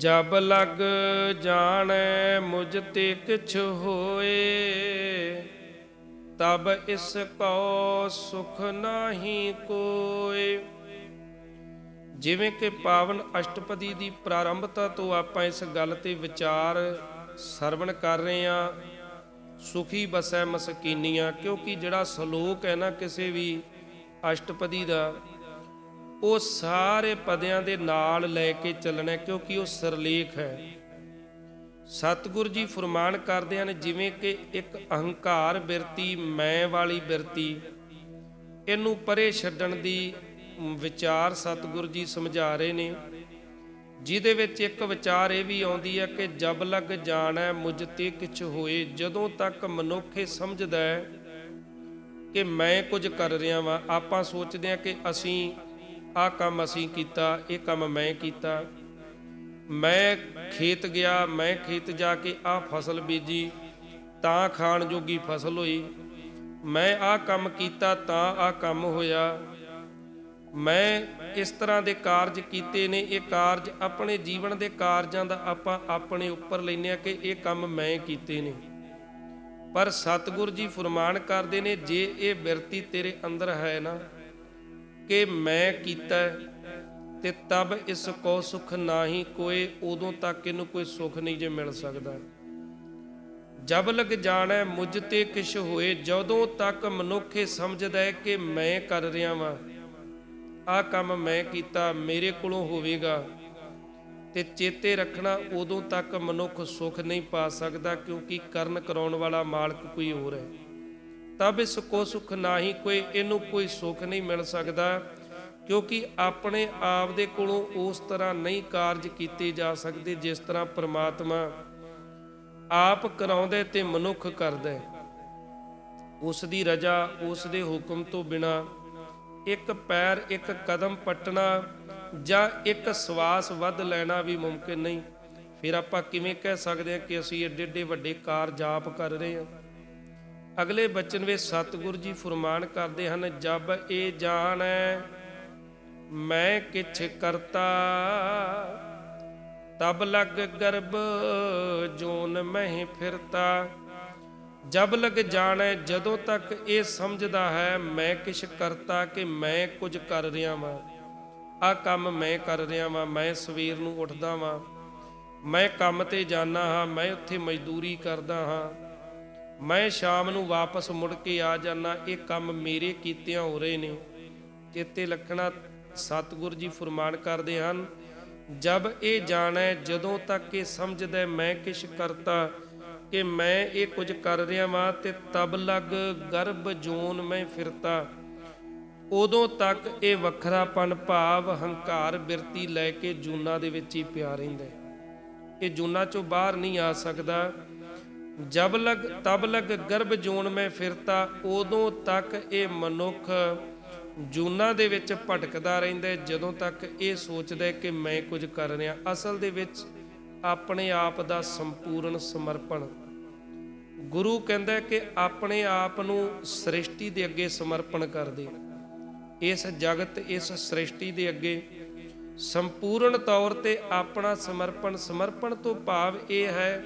जब लग जाने मुझ ते किछ होए, तब इसको सुख नाही कोय। जिवें कि पावन अष्टपदी ਦੀ ਪ੍ਰਾਰੰਭਤਾ ਤੋਂ ਆਪਾਂ ਇਸ ਗੱਲ ਤੇ ਵਿਚਾਰ ਸਰਵਣ ਕਰ ਰਹੇ ਹਾਂ, ਸੁਖੀ ਬਸੈ ਮਸਕੀਨੀਆਂ। ਕਿਉਂਕਿ ਜਿਹੜਾ ਸ਼ਲੋਕ ਹੈ ਨਾ ਕਿਸੇ ਵੀ ਅਸ਼ਟਪਦੀ ਦਾ, ਉਹ ਸਾਰੇ ਪਦਿਆਂ ਦੇ ਨਾਲ ਲੈ ਕੇ ਚੱਲਣਾ, ਕਿਉਂਕਿ ਉਹ ਸਿਰਲੇਖ ਹੈ। ਸਤਿਗੁਰ ਜੀ ਫਰਮਾਨ ਕਰਦੇ ਹਨ, ਜਿਵੇਂ ਕਿ ਇੱਕ ਅਹੰਕਾਰ ਬਿਰਤੀ, ਮੈਂ ਵਾਲੀ ਬਿਰਤੀ, ਇਹਨੂੰ ਪਰੇ ਛੱਡਣ ਦੀ ਵਿਚਾਰ ਸਤਿਗੁਰ ਜੀ ਸਮਝਾ ਰਹੇ ਨੇ। ਜਿਹਦੇ ਵਿੱਚ ਇੱਕ ਵਿਚਾਰ ਇਹ ਵੀ ਆਉਂਦੀ ਹੈ ਕਿ ਜਬ ਲਗ ਜਾਣੈ ਮੁਝ ਤੇ ਕਿਛ ਹੋਏ। ਜਦੋਂ ਤੱਕ ਮਨੁੱਖ ਇਹ ਸਮਝਦਾ ਹੈ ਕਿ ਮੈਂ ਕੁਝ ਕਰ ਰਿਹਾ ਵਾਂ, ਆਪਾਂ ਸੋਚਦੇ ਹਾਂ ਕਿ ਅਸੀਂ ਆਹ ਕੰਮ ਅਸੀਂ ਕੀਤਾ, ਇਹ ਕੰਮ ਮੈਂ ਕੀਤਾ, ਮੈਂ ਖੇਤ ਗਿਆ, ਮੈਂ ਖੇਤ ਜਾ ਕੇ ਆਹ ਫਸਲ ਬੀਜੀ ਤਾਂ ਖਾਣ ਜੋਗੀ ਫਸਲ ਹੋਈ, ਮੈਂ ਆਹ ਕੰਮ ਕੀਤਾ ਤਾਂ ਆਹ ਕੰਮ ਹੋਇਆ, ਮੈਂ ਇਸ ਤਰ੍ਹਾਂ ਦੇ ਕਾਰਜ ਕੀਤੇ ਨੇ। ਇਹ ਕਾਰਜ ਆਪਣੇ ਜੀਵਨ ਦੇ ਕਾਰਜਾਂ ਦਾ ਆਪਾਂ ਆਪਣੇ ਉੱਪਰ ਲੈਂਦੇ ਹਾਂ ਕਿ ਇਹ ਕੰਮ ਮੈਂ ਕੀਤੇ ਨੇ। ਪਰ ਸਤਿਗੁਰ ਜੀ ਫਰਮਾਨ ਕਰਦੇ ਨੇ, ਜੇ ਇਹ ਬਿਰਤੀ ਤੇਰੇ ਅੰਦਰ ਹੈ ਨਾ ਕਿ ਮੈਂ ਕੀਤਾ ਤੇ ਤਬ ਇਸ ਕੋ ਸੁਖ ਨਾਹੀ ਕੋਏ, ਉਦੋਂ ਤੱਕ ਇਹਨੂੰ ਕੋਈ ਸੁਖ ਨਹੀਂ ਜੇ ਮਿਲ ਸਕਦਾ। ਜਬ ਲਗ ਜਾਣੈ ਮੁਝ ਤੇ ਕਿਛ ਹੋਏ, ਜਦੋਂ ਤੱਕ ਮਨੁੱਖ ਇਹ ਸਮਝਦਾ ਹੈ ਕਿ ਮੈਂ ਕਰ ਰਿਹਾ ਵਾਂ, ਆਹ ਕੰਮ ਮੈਂ ਕੀਤਾ, ਮੇਰੇ ਕੋਲੋਂ ਹੋਵੇਗਾ, ਤੇ ਚੇਤੇ ਰੱਖਣਾ ਉਦੋਂ ਤੱਕ ਮਨੁੱਖ ਸੁਖ ਨਹੀਂ ਪਾ ਸਕਦਾ, ਕਿਉਂਕਿ ਕਰਨ ਕਰਾਉਣ ਵਾਲਾ ਮਾਲਕ ਕੋਈ ਹੋਰ ਹੈ। ਤਬ ਇਸ ਕੋ ਸੁਖ ਨਾਹੀ ਕੋਈ, ਇਹਨੂੰ ਕੋਈ ਸੁਖ ਨਹੀਂ ਮਿਲ ਸਕਦਾ, ਕਿਉਂਕਿ ਆਪਣੇ ਆਪ ਦੇ ਕੋਲੋਂ ਉਸ ਤਰ੍ਹਾਂ ਨਹੀਂ ਕਾਰਜ ਕੀਤੇ ਜਾ ਸਕਦੇ ਜਿਸ ਤਰ੍ਹਾਂ ਪ੍ਰਮਾਤਮਾ ਆਪ ਕਰਾਉਂਦਾ ਤੇ ਮਨੁੱਖ ਕਰਦਾ। ਉਸ ਦੀ ਰਜ਼ਾ, ਉਸ ਦੇ ਹੁਕਮ ਤੋਂ ਬਿਨਾਂ ਇੱਕ ਪੈਰ, ਇੱਕ ਕਦਮ ਪੱਟਣਾ ਜਾਂ ਇੱਕ ਸਵਾਸ ਵੱਧ ਲੈਣਾ ਵੀ ਮੁਮਕਿਨ ਨਹੀਂ। ਫਿਰ ਆਪਾਂ ਕਿਵੇਂ ਕਹਿ ਸਕਦੇ ਹਾਂ ਕਿ ਅਸੀਂ ਏਡੇ ਏਡੇ ਵੱਡੇ ਕਾਰਜ ਆਪ ਕਰ ਰਹੇ ਹਾਂ। ਅਗਲੇ ਬਚਨ ਵਿੱਚ ਸਤਿਗੁਰ ਜੀ ਫਰਮਾਨ ਕਰਦੇ ਹਨ, ਜਬ ਇਹ ਜਾਣੈ ਮੈਂ ਕਿਛ ਕਰਤਾ, ਤਬ ਲਗ ਗਰਭ ਜੋਨ ਮਹਿ ਫਿਰਤਾ। ਜਬ ਲਗ ਜਾਣੈ, ਜਦੋਂ ਤੱਕ ਇਹ ਸਮਝਦਾ ਹੈ ਮੈਂ ਕਿਛ ਕਰਤਾ, ਕਿ ਮੈਂ ਕੁਝ ਕਰ ਰਿਹਾ ਵਾਂ, ਆਹ ਕੰਮ ਮੈਂ ਕਰ ਰਿਹਾ ਵਾਂ, ਮੈਂ ਸਵੇਰ ਨੂੰ ਉੱਠਦਾ ਵਾਂ, ਮੈਂ ਕੰਮ ਤੇ ਜਾਂਦਾ ਹਾਂ, ਮੈਂ ਉੱਥੇ ਮਜ਼ਦੂਰੀ ਕਰਦਾ ਹਾਂ, ਮੈਂ ਸ਼ਾਮ ਨੂੰ ਵਾਪਸ ਮੁੜ ਕੇ ਆ ਜਾਂਦਾ, ਇਹ ਕੰਮ ਮੇਰੇ ਕੀਤਿਆਂ ਹੋ ਰਹੇ ਨੇ। ਚੇਤੇ ਰੱਖਣਾ, ਸਤਿਗੁਰ ਜੀ ਫਰਮਾਨ ਕਰਦੇ ਹਨ, ਜਬ ਇਹ ਜਾਣੈ, ਜਦੋਂ ਤੱਕ ਇਹ ਸਮਝਦਾ ਮੈਂ ਕਿਛ ਕਰਤਾ, ਕਿ ਮੈਂ ਇਹ ਕੁਝ ਕਰ ਰਿਹਾ ਵਾਂ, ਤੇ ਤਬ ਲਗ ਗਰਭ ਜੋਨ ਮੈਂ ਫਿਰਤਾ, ਉਦੋਂ ਤੱਕ ਇਹ ਵੱਖਰਾਪਨ ਭਾਵ ਹੰਕਾਰ ਬਿਰਤੀ ਲੈ ਕੇ ਜੂਨਾਂ ਦੇ ਵਿੱਚ ਹੀ ਪਿਆ ਰਹਿੰਦਾ। ਇਹ ਜੂਨਾਂ ਚੋਂ ਬਾਹਰ ਨਹੀਂ ਆ ਸਕਦਾ। ਜਬ ਲਗ ਤਬ ਲਗ ਗਰਭ ਜੋਨ ਮੈਂ ਫਿਰਤਾ, ਉਦੋਂ ਤੱਕ ਇਹ ਮਨੁੱਖ ਜੂਨਾਂ ਦੇ ਵਿੱਚ ਭਟਕਦਾ ਰਹਿੰਦਾ, ਜਦੋਂ ਤੱਕ ਇਹ ਸੋਚਦਾ ਕਿ ਮੈਂ ਕੁਝ ਕਰ ਰਿਹਾ। ਅਸਲ ਦੇ ਵਿੱਚ ਆਪਣੇ ਆਪ ਦਾ ਸੰਪੂਰਨ ਸਮਰਪਣ। ਗੁਰੂ ਕਹਿੰਦਾ ਕਿ ਆਪਣੇ ਆਪ ਨੂੰ ਸ੍ਰਿਸ਼ਟੀ ਦੇ ਅੱਗੇ ਸਮਰਪਣ ਕਰ ਦੇ। ਇਸ ਜਗਤ, ਇਸ ਸ੍ਰਿਸ਼ਟੀ ਦੇ ਅੱਗੇ ਸੰਪੂਰਨ ਤੌਰ ਤੇ ਆਪਣਾ ਸਮਰਪਣ। ਸਮਰਪਣ ਤੋਂ ਭਾਵ ਇਹ ਹੈ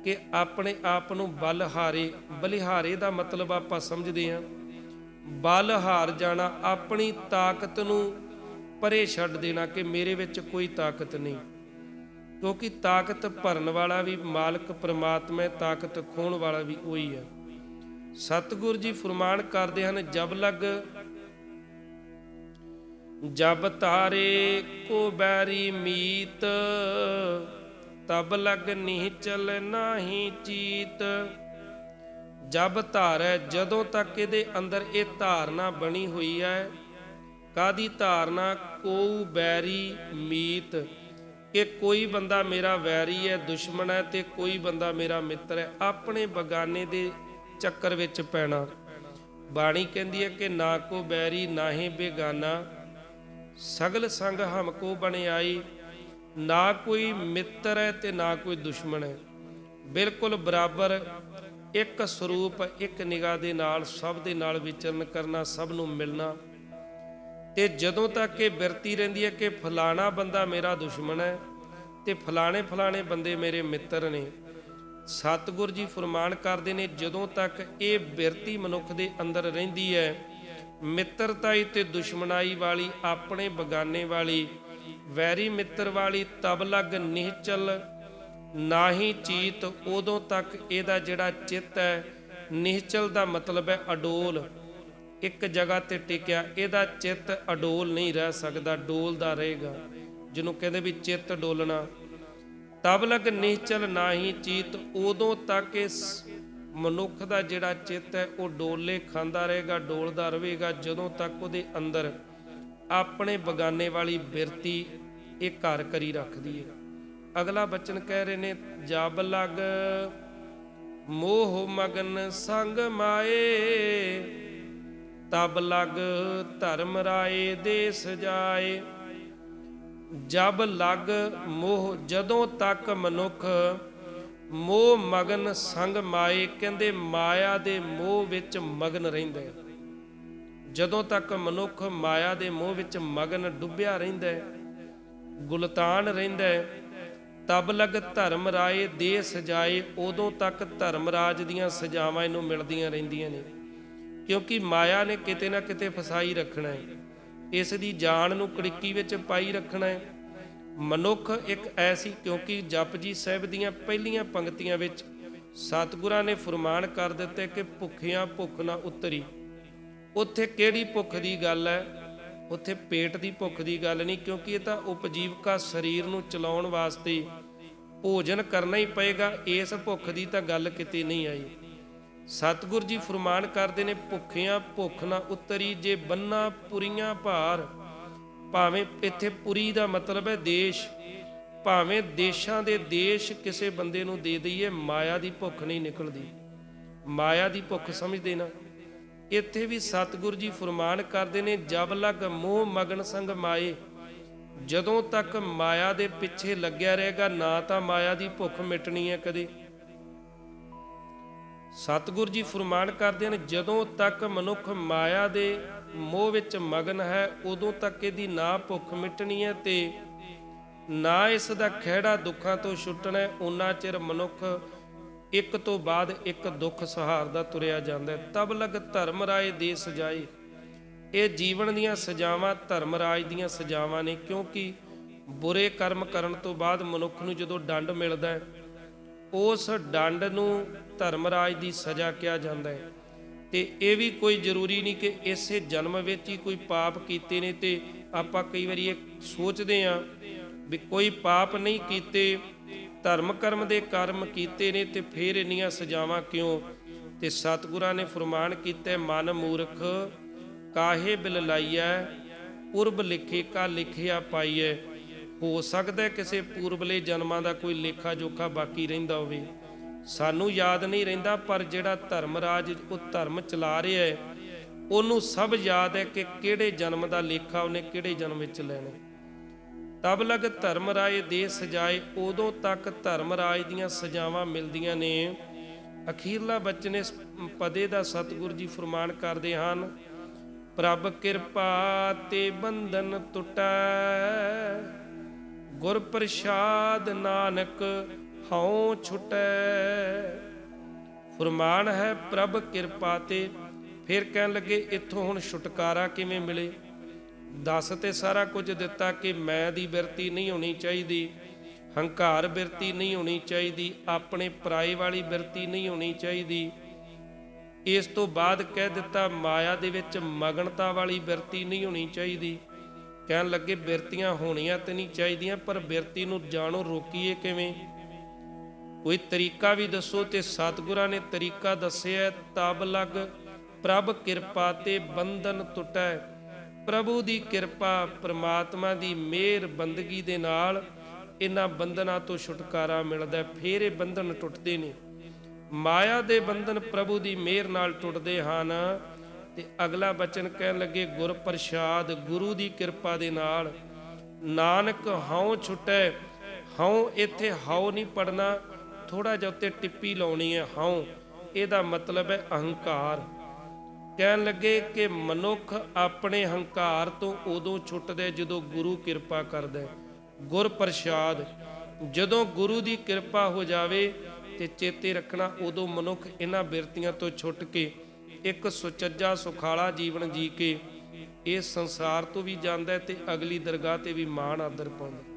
ਕਿ ਆਪਣੇ ਆਪ ਨੂੰ ਬਲਿਹਾਰੇ, ਬਲਿਹਾਰੇ ਦਾ ਮਤਲਬ ਆਪਾਂ ਸਮਝਦੇ ਹਾਂ ਬਲ ਹਾਰ ਜਾਣਾ, ਆਪਣੀ ਤਾਕਤ ਨੂੰ ਪਰੇ ਛੱਡ ਦੇਣਾ ਕਿ ਮੇਰੇ ਵਿੱਚ ਕੋਈ ਤਾਕਤ ਨਹੀਂ, ਕਿਉਂਕਿ ਤਾਕਤ ਭਰਨ ਵਾਲਾ ਵੀ ਮਾਲਕ ਪ੍ਰਮਾਤਮਾ ਹੈ, ਤਾਕਤ ਖੋਹਣ ਵਾਲਾ ਵੀ ਉਹੀ ਹੈ। ਸਤਿਗੁਰ ਜੀ ਫਰਮਾਨ ਕਰਦੇ ਹਨ, ਜਬ ਲਗ ਜਬ ਤਾਰੇ ਕੋ ਬੈਰੀ ਮੀਤ, ਤਬ ਲਗ ਨੀਚਲ ਨਾਹੀ ਚੀਤ। ਜਬ ਧਾਰੈ, ਜਦੋਂ ਤੱਕ ਇਹਦੇ ਅੰਦਰ ਇਹ ਧਾਰਨਾ ਬਣੀ ਹੋਈ ਹੈ। ਕਾਹਦੀ ਧਾਰਨਾ? ਕੋ ਬੈਰੀ ਮੀਤ, ਕਿ ਕੋਈ ਬੰਦਾ ਮੇਰਾ ਵੈਰੀ ਹੈ, ਦੁਸ਼ਮਣ ਹੈ, ਤੇ ਕੋਈ ਬੰਦਾ ਮੇਰਾ ਮਿੱਤਰ ਹੈ। ਆਪਣੇ ਬਗਾਨੇ ਦੇ ਚੱਕਰ ਵਿੱਚ ਪੈਣਾ। ਬਾਣੀ ਕਹਿੰਦੀ ਹੈ ਕਿ ਨਾ ਕੋ ਬੈਰੀ ਨਾਹੀਂ ਬੇਗਾਨਾ, ਸਗਲ ਸੰਗ ਹਮਕੋ ਬਣਾਈ। ਨਾ ਕੋਈ ਮਿੱਤਰ ਹੈ ਤੇ ਨਾ ਕੋਈ ਦੁਸ਼ਮਣ ਹੈ, ਬਿਲਕੁਲ ਬਰਾਬਰ ਇੱਕ ਸਰੂਪ, ਇੱਕ ਨਿਗਾਹ ਦੇ ਨਾਲ ਸਭ ਦੇ ਨਾਲ ਵਿਚਰਨ ਕਰਨਾ, ਸਭ ਨੂੰ ਮਿਲਣਾ। ਤੇ ਜਦੋਂ ਤੱਕ ਇਹ ਬਿਰਤੀ ਰਹਿੰਦੀ ਹੈ ਕਿ ਫਲਾਣਾ ਬੰਦਾ ਮੇਰਾ ਦੁਸ਼ਮਣ ਹੈ ਤੇ ਫਲਾਣੇ ਫਲਾਣੇ ਬੰਦੇ ਮੇਰੇ ਮਿੱਤਰ ਨੇ। ਸਤਿਗੁਰ ਜੀ ਫਰਮਾਨ ਕਰਦੇ ਨੇ, ਜਦੋਂ ਤੱਕ ਇਹ ਬਿਰਤੀ ਮਨੁੱਖ ਦੇ ਅੰਦਰ ਰਹਿੰਦੀ ਹੈ, ਮਿੱਤਰਤਾਈ ਤੇ ਦੁਸ਼ਮਣਾਈ ਵਾਲੀ, ਆਪਣੇ ਬਗਾਨੇ ਵਾਲੀ, ਵੈਰੀ ਮਿੱਤਰ ਵਾਲੀ, ਤਬ ਲਗ ਨਿਹਚਲ ਨਾਹੀ ਚੀਤ, ਉਦੋਂ ਤੱਕ ਇਹਦਾ ਜਿਹੜਾ ਚਿੱਤ ਹੈ, ਨਿਹਚਲ ਦਾ ਮਤਲਬ ਹੈ ਅਡੋਲ, ਇੱਕ ਜਗ੍ਹਾ ਤੇ ਟਿਕਿਆ, ਇਹਦਾ ਚਿੱਤ ਅਡੋਲ ਨਹੀਂ ਰਹਿ ਸਕਦਾ, ਡੋਲਦਾ ਰਹੇਗਾ, ਜਿਹਨੂੰ ਕਹਿੰਦੇ ਵੀ ਚਿੱਤ ਡੋਲਣਾ। ਤਬ ਲਗ ਨਿਹਚਲ ਨਾਹੀ ਚੀਤ, ਉਦੋਂ ਤੱਕ ਇਸ ਮਨੁੱਖ ਦਾ ਜਿਹੜਾ ਚਿੱਤ ਹੈ ਉਹ ਡੋਲੇ ਖਾਂਦਾ ਰਹੇਗਾ, ਡੋਲਦਾ ਰਹੇਗਾ, ਜਦੋਂ ਤੱਕ ਉਹਦੇ ਅੰਦਰ ਆਪਣੇ ਬਗਾਨੇ ਵਾਲੀ ਬਿਰਤੀ ਇਹ ਘਰ ਕਰੀ ਰੱਖਦੀ ਹੈ। ਅਗਲਾ ਬਚਨ ਕਹਿ ਰਹੇ ਨੇ, ਜਬ ਲਗ ਮੋਹ ਮਗਨ ਸੰਗ ਮਾਏ, ਤਬ ਲਗ ਧਰਮ ਰਾਏ ਦੇਸ ਜਾਏ। ਜਬ ਲਗ ਮੋਹ, ਜਦੋਂ ਤੱਕ ਮਨੁੱਖ ਮੋਹ ਮਗਨ ਸੰਗ ਮਾਏ, ਕਹਿੰਦੇ ਮਾਇਆ ਦੇ ਮੋਹ ਵਿੱਚ ਮਗਨ ਰਹਿੰਦਾ ਹੈ। ਜਦੋਂ ਤੱਕ ਮਨੁੱਖ ਮਾਇਆ ਦੇ ਮੋਹ ਵਿੱਚ ਮਗਨ ਡੁੱਬਿਆ ਰਹਿੰਦਾ ਹੈ, ਗੁਲਤਾਨ ਰਹਿੰਦਾ ਹੈ, ਤਬ ਲਗ ਧਰਮ ਰਾਏ ਦੇ ਸਜਾਏ, ਉਦੋਂ ਤੱਕ ਧਰਮ ਰਾਜ ਦੀਆਂ ਸਜ਼ਾਵਾਂ ਇਹਨੂੰ ਮਿਲਦੀਆਂ ਰਹਿੰਦੀਆਂ ਨੇ। ਕਿਉਂਕਿ ਮਾਇਆ ਨੇ ਕਿਤੇ ਨਾ ਕਿਤੇ ਫਸਾਈ ਰੱਖਣਾ ਹੈ, ਇਸ ਦੀ ਜਾਨ ਨੂੰ ਕੜਿੱਕੀ ਵਿੱਚ ਪਾਈ ਰੱਖਣਾ ਹੈ। ਮਨੁੱਖ ਇੱਕ ਐਸੀ, ਕਿਉਂਕਿ ਜਪਜੀ ਸਾਹਿਬ ਦੀਆਂ ਪਹਿਲੀਆਂ ਪੰਕਤੀਆਂ ਵਿੱਚ ਸਤਿਗੁਰਾਂ ਨੇ ਫਰਮਾਨ ਕਰ ਦਿੱਤੇ ਕਿ ਭੁੱਖਿਆਂ ਭੁੱਖ ਨਾ ਉਤਰੀ। ਉੱਥੇ ਕਿਹੜੀ ਭੁੱਖ ਦੀ ਗੱਲ ਹੈ? ਉੱਥੇ ਪੇਟ ਦੀ ਭੁੱਖ ਦੀ ਗੱਲ ਨਹੀਂ, ਕਿਉਂਕਿ ਇਹ ਤਾਂ ਉਪਜੀਵਕਾ ਸਰੀਰ ਨੂੰ ਚਲਾਉਣ ਵਾਸਤੇ ਭੋਜਨ ਕਰਨਾ ਹੀ ਪਏਗਾ, ਇਸ ਭੁੱਖ ਦੀ ਤਾਂ ਗੱਲ ਕਿਤੇ ਨਹੀਂ ਆਈ। ਸਤਿਗੁਰ ਜੀ ਫਰਮਾਨ ਕਰਦੇ ਨੇ, ਭੁੱਖਿਆਂ ਭੁੱਖ ਨਾ ਉਤਰੀ, ਜੇ ਬੰਨਾ ਪੁਰੀਆਂ ਭਾਰ। ਭਾਵੇਂ ਇੱਥੇ ਪੁਰੀ ਦਾ ਮਤਲਬ ਹੈ ਦੇਸ਼, ਭਾਵੇਂ ਦੇਸ਼ਾਂ ਦੇ ਦੇਸ਼ ਕਿਸੇ ਬੰਦੇ ਨੂੰ ਦੇ ਦਈਏ, ਮਾਇਆ ਦੀ ਭੁੱਖ ਨਹੀਂ ਨਿਕਲਦੀ। ਮਾਇਆ ਦੀ ਭੁੱਖ ਸਮਝਦੇ ਨਾ। ਇੱਥੇ ਵੀ ਸਤਿਗੁਰ ਜੀ ਫਰਮਾਨ ਕਰਦੇ ਨੇ, ਜਬ ਲਗ ਮੋਹ ਮਗਨ ਸੰਗ ਮਾਏ, ਜਦੋਂ ਤੱਕ ਮਾਇਆ ਦੇ ਪਿੱਛੇ ਲੱਗਿਆ ਰਹੇਗਾ, ਨਾ ਤਾਂ ਮਾਇਆ ਦੀ ਭੁੱਖ ਮਿਟਣੀ ਹੈ ਕਦੇ। ਸਤਿਗੁਰ ਜੀ ਫਰਮਾਨ ਕਰਦੇ ਨੇ, ਜਦੋਂ ਤੱਕ ਮਨੁੱਖ ਮਾਇਆ ਦੇ ਮੋਹ ਵਿੱਚ ਮਗਨ ਹੈ, ਉਦੋਂ ਤੱਕ ਇਹਦੀ ਨਾ ਭੁੱਖ ਮਿਟਣੀ ਹੈ ਤੇ ਨਾ ਇਸ ਦਾ ਖਹਿੜਾ ਦੁੱਖਾਂ ਤੋਂ ਛੁੱਟਣਾ ਹੈ। ਉਨਾ ਚਿਰ ਮਨੁੱਖ ਇੱਕ ਤੋਂ ਬਾਅਦ ਇੱਕ ਦੁੱਖ ਸਹਾਰਦਾ ਤੁਰਿਆ ਜਾਂਦਾ ਹੈ। ਤਬ ਲਗ ਧਰਮ ਰਾਏ ਦੇ ਸਜਾਏ, ਇਹ ਜੀਵਨ ਦੀਆਂ ਸਜ਼ਾਵਾਂ ਧਰਮ ਰਾਜ ਦੀਆਂ ਸਜ਼ਾਵਾਂ ਨੇ। ਕਿਉਂਕਿ ਬੁਰੇ ਕਰਮ ਕਰਨ ਤੋਂ ਬਾਅਦ ਮਨੁੱਖ ਨੂੰ ਜਦੋਂ ਦੰਡ ਮਿਲਦਾ ਹੈ, ਉਸ ਦੰਡ ਨੂੰ ਧਰਮ ਰਾਜ ਦੀ ਸਜ਼ਾ ਕਿਹਾ ਜਾਂਦਾ ਹੈ। ਤੇ ਇਹ ਵੀ ਕੋਈ ਜ਼ਰੂਰੀ ਨਹੀਂ ਕਿ ਇਸੇ ਜਨਮ ਵਿੱਚ ਹੀ ਕੋਈ ਪਾਪ ਕੀਤੇ ਨੇ। ਤੇ ਆਪਾਂ ਕਈ ਵਾਰੀ ਇਹ ਸੋਚਦੇ ਹਾਂ ਵੀ ਕੋਈ ਪਾਪ ਨਹੀਂ ਕੀਤੇ, ਧਰਮ ਕਰਮ ਦੇ ਕਰਮ ਕੀਤੇ ਨੇ ਤੇ ਫਿਰ ਇੰਨੀਆਂ ਸਜ਼ਾਵਾਂ ਕਿਉਂ? ਤੇ ਸਤਿਗੁਰਾਂ ਨੇ ਫਰਮਾਨ ਕੀਤਾ, ਮਨ ਮੂਰਖ ਕਾਹੇ ਬਿਲ ਲਾਈਐ, ਪੁਰਬ ਲਿਖੇ ਕਾ ਲਿਖਿਆ ਪਾਈਐ। ਹੋ ਸਕਦਾ ਕਿਸੇ ਪੂਰਬਲੇ ਜਨਮਾਂ ਦਾ ਕੋਈ ਲੇਖਾ ਜੋਖਾ ਬਾਕੀ ਰਹਿੰਦਾ ਹੋਵੇ, ਸਾਨੂੰ ਯਾਦ ਨਹੀਂ ਰਹਿੰਦਾ, ਪਰ ਜਿਹੜਾ ਧਰਮ ਰਾਜ ਉਹ ਧਰਮ ਚਲਾ ਰਿਹਾ ਹੈ, ਉਹਨੂੰ ਸਭ ਯਾਦ ਹੈ ਕਿ ਕਿਹੜੇ ਜਨਮ ਦਾ ਲੇਖਾ ਉਹਨੇ ਕਿਹੜੇ ਜਨਮ ਵਿੱਚ ਲੈਣਾ। ਤਬ ਲਗ ਧਰਮ ਰਾਏ ਦੇ ਸਜਾਏ, ਉਦੋਂ ਤੱਕ ਧਰਮ ਰਾਜ ਦੀਆਂ ਸਜ਼ਾਵਾਂ ਮਿਲਦੀਆਂ ਨੇ। ਅਖੀਰਲਾ ਬਚਨ ਇਸ ਪਦੇ ਦਾ ਸਤਿਗੁਰ ਜੀ ਫਰਮਾਨ ਕਰਦੇ ਹਨ, ਪ੍ਰਭ ਕਿਰਪਾ ਤੇ ਬੰਧਨ ਟੁਟੈ, ਗੁਰ ਪ੍ਰਸਾਦ ਨਾਨਕ ਹਉ ਛੁਟੈ। ਫਰਮਾਨ ਹੈ ਪ੍ਰਭ ਕਿਰਪਾ ਤੇ। ਫਿਰ ਕਹਿਣ ਲੱਗੇ, ਇੱਥੋਂ ਹੁਣ ਛੁਟਕਾਰਾ ਕਿਵੇਂ ਮਿਲੇ? ਦੱਸ ਤੇ ਸਾਰਾ ਕੁਝ ਦਿੱਤਾ ਕਿ ਮੈਂ ਦੀ ਬਿਰਤੀ ਨਹੀਂ ਹੋਣੀ ਚਾਹੀਦੀ, ਹੰਕਾਰ ਬਿਰਤੀ ਨਹੀਂ ਹੋਣੀ ਚਾਹੀਦੀ, ਆਪਣੇ ਪਰਾਏ ਵਾਲੀ ਬਿਰਤੀ ਨਹੀਂ ਹੋਣੀ ਚਾਹੀਦੀ। ਇਸ ਤੋਂ ਬਾਅਦ ਕਹਿ ਦਿੱਤਾ ਮਾਇਆ ਦੇ ਵਿੱਚ ਮਗਨਤਾ ਵਾਲੀ ਬਿਰਤੀ ਨਹੀਂ ਹੋਣੀ ਚਾਹੀਦੀ। ਕਹਿਣ ਲੱਗੇ ਬਿਰਤੀਆਂ ਹੋਣੀਆਂ ਤੇ ਨਹੀਂ ਚਾਹੀਦੀਆਂ, ਪਰ ਬਿਰਤੀ ਨੂੰ ਜਾਣੋ ਰੋਕੀਏ ਕਿਵੇਂ? ਕੋਈ ਤਰੀਕਾ ਵੀ ਦੱਸੋ। ਤੇ ਸਤਿਗੁਰਾਂ ਨੇ ਤਰੀਕਾ ਦੱਸਿਆ, ਤਬ ਲਗ ਪ੍ਰਭ ਕਿਰਪਾ ਤੇ ਬੰਧਨ ਟੁਟੈ। ਪ੍ਰਭੂ ਦੀ ਕਿਰਪਾ, ਪ੍ਰਮਾਤਮਾ ਦੀ ਮਿਹਰ ਬੰਦਗੀ ਦੇ ਨਾਲ ਇਹਨਾਂ ਬੰਧਨਾਂ ਤੋਂ ਛੁਟਕਾਰਾ ਮਿਲਦਾ, ਫਿਰ ਇਹ ਬੰਧਨ ਟੁੱਟਦੇ ਨੇ। ਮਾਇਆ ਦੇ ਬੰਧਨ ਪ੍ਰਭੂ ਦੀ ਮਿਹਰ ਨਾਲ ਟੁੱਟਦੇ ਹਨ। ਤੇ ਅਗਲਾ ਬਚਨ ਕਹਿਣ ਲੱਗੇ, ਗੁਰ ਪ੍ਰਸਾਦ, ਗੁਰੂ ਦੀ ਕਿਰਪਾ ਦੇ ਨਾਲ ਨਾਨਕ ਹਉ ਛੁਟੈ। ਹਉ ਇੱਥੇ ਹਉ ਨਹੀਂ ਪੜਨਾ, ਥੋੜਾ ਜਿਹਾ ਉੱਤੇ ਟਿੱਪੀ ਲਾਉਣੀ ਹੈ। ਹਉ ਇਹਦਾ ਮਤਲਬ ਹੈ ਅਹੰਕਾਰ। ਕਹਿਣ ਲੱਗੇ ਕਿ ਮਨੁੱਖ ਆਪਣੇ ਹੰਕਾਰ ਤੋਂ ਉਦੋਂ ਛੁੱਟਦਾ ਜਦੋਂ ਗੁਰੂ ਕਿਰਪਾ ਕਰਦਾ। ਗੁਰ ਪ੍ਰਸਾਦ, ਜਦੋਂ ਗੁਰੂ ਦੀ ਕਿਰਪਾ ਹੋ ਜਾਵੇ ਤੇ ਚੇਤੇ ਰੱਖਣਾ, ਉਦੋਂ ਮਨੁੱਖ ਇਹਨਾਂ ਬਿਰਤੀਆਂ ਤੋਂ ਛੁੱਟ ਕੇ ਇੱਕ ਸੁਚੱਜਾ ਸੁਖਾਲਾ ਜੀਵਨ ਜੀ ਕੇ ਇਸ ਸੰਸਾਰ ਤੋਂ ਵੀ ਜਾਂਦਾ ਤੇ ਅਗਲੀ ਦਰਗਾਹ ਤੇ ਵੀ ਮਾਣ ਆਦਰ ਪਾਉਂਦਾ।